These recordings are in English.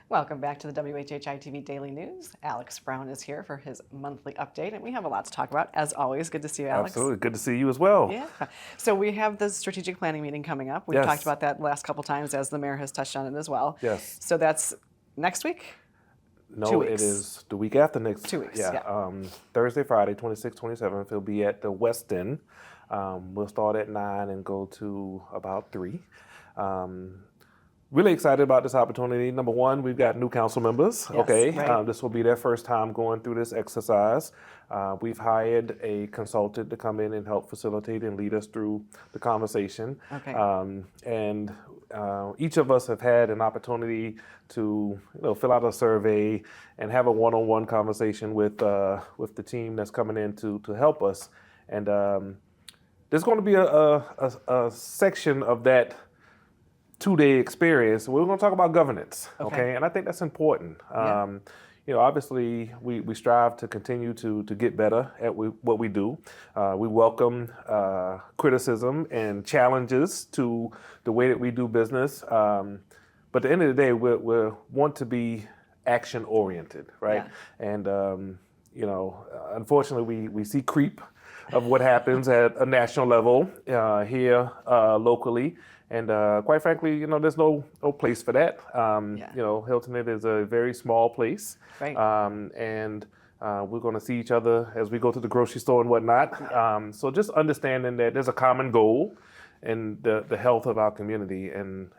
Welcome back to the WHHI-TV Daily News. Alex Brown is here for his monthly update, and we have a lot to talk about, as always. Good to see you, Alex. Absolutely. Good to see you as well. Yeah. So we have the strategic planning meeting coming up. We've talked about that last couple times, as the mayor has touched on it as well. Yes. So that's next week? No, 2 weeks. It is the week after next. 2 weeks, yeah. Thursday, Friday, 26th, 27th, it'll be at the Westin. We'll start at 9 and go to about 3. Really excited about this opportunity. Number one, we've got new council members. Yes, okay, right. This will be their first time going through this exercise. We've hired a consultant to come in and help facilitate and lead us through the conversation. Okay. Each of us have had an opportunity to fill out a survey and have a one-on-one conversation with the team that's coming in to help us. And there's going to be a section of that 2-day experience. We're going to talk about governance, okay? And I think that's important. Obviously, we strive to continue to get better at what we do. We welcome criticism and challenges to the way that we do business. But at the end of the day, we want to be action-oriented, right? Yeah. And, unfortunately, we see creep of what happens at a national level here locally. And quite frankly, there's no place for that. Hilton is a very small place. Right. And we're going to see each other as we go to the grocery store and whatnot. So just understanding that there's a common goal in the health of our community, and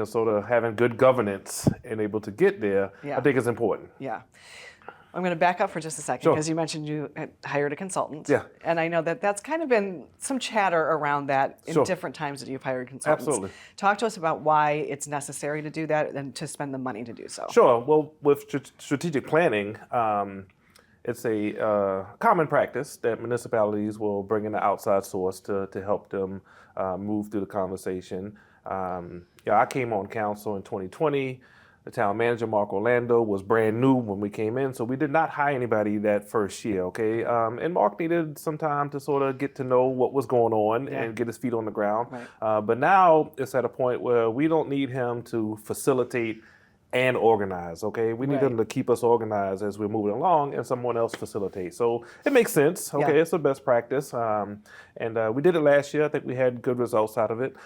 sort of having good governance and able to get there, I think is important. Yeah. I'm going to back up for just a second, because you mentioned you had hired a consultant. Yeah. And I know that that's kind of been some chatter around that in different times that you've hired consultants. Absolutely. Talk to us about why it's necessary to do that and to spend the money to do so. Sure. Well, with strategic planning, it's a common practice that municipalities will bring in an outside source to help them move through the conversation. I came on council in 2020. The town manager, Mark Orlando, was brand new when we came in, so we did not hire anybody that first year, okay? And Mark needed some time to sort of get to know what was going on and get his feet on the ground. Right. But now it's at a point where we don't need him to facilitate and organize, okay? We need him to keep us organized as we're moving along, and someone else facilitate. So it makes sense, okay? It's the best practice. And we did it last year. I think we had good results out of it.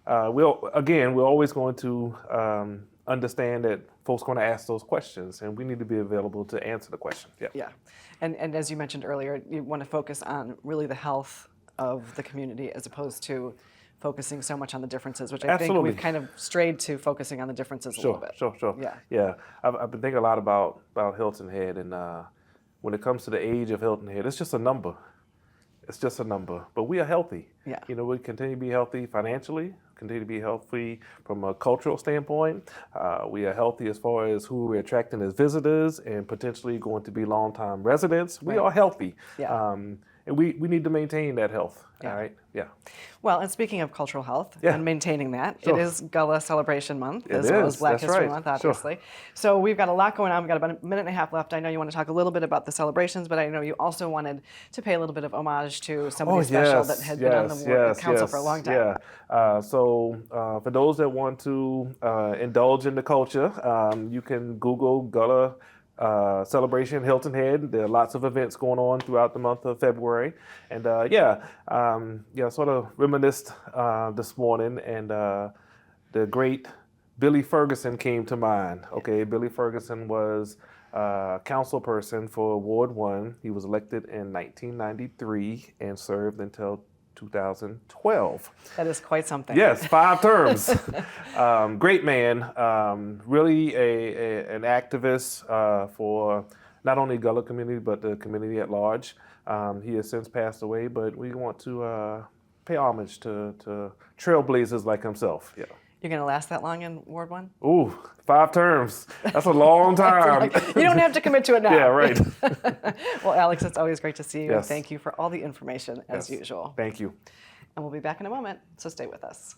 We're always going to understand that folks are going to ask those questions, and we need to be available to answer the question. Yeah. And as you mentioned earlier, you want to focus on really the health of the community as opposed to focusing so much on the differences, which I think we've kind of strayed to focusing on the differences a little bit. Sure. Yeah. I've been thinking a lot about Hilton Head, and when it comes to the age of Hilton Head, it's just a number. It's just a number, but we are healthy. Yeah. We continue to be healthy financially, continue to be healthy from a cultural standpoint. We are healthy as far as who we're attracting as visitors and potentially going to be long-time residents. We are healthy. Yeah. And we need to maintain that health, all right? Yeah. Well, and speaking of cultural health and maintaining that, it is Gullah Celebration Month, as well as Black History Month, obviously. So we've got a lot going on. We've got about a minute and a half left. I know you want to talk a little bit about the celebrations, but I know you also wanted to pay a little bit of homage to somebody special that had been on the council for a long time. Yeah. So for those that want to indulge in the culture, you can Google Gullah celebration Hilton Head. There are lots of events going on throughout the month of February, and sort of reminisced this morning, and the great Billy Ferguson came to mind. Okay, Billy Ferguson was council person for Ward 1. He was elected in 1993 and served until 2012. That is quite something. Yes, 5 terms. Great man, really an activist for not only Gullah community, but the community at large. He has since passed away, but we want to pay homage to trailblazers like himself. Yeah. You're going to last that long in Ward 1? Ooh, 5 terms. That's a long time. You don't have to commit to it now. Yeah, right. Well, Alex, it's always great to see you. Yes. And thank you for all the information, as usual. Thank you. And we'll be back in a moment, so stay with us.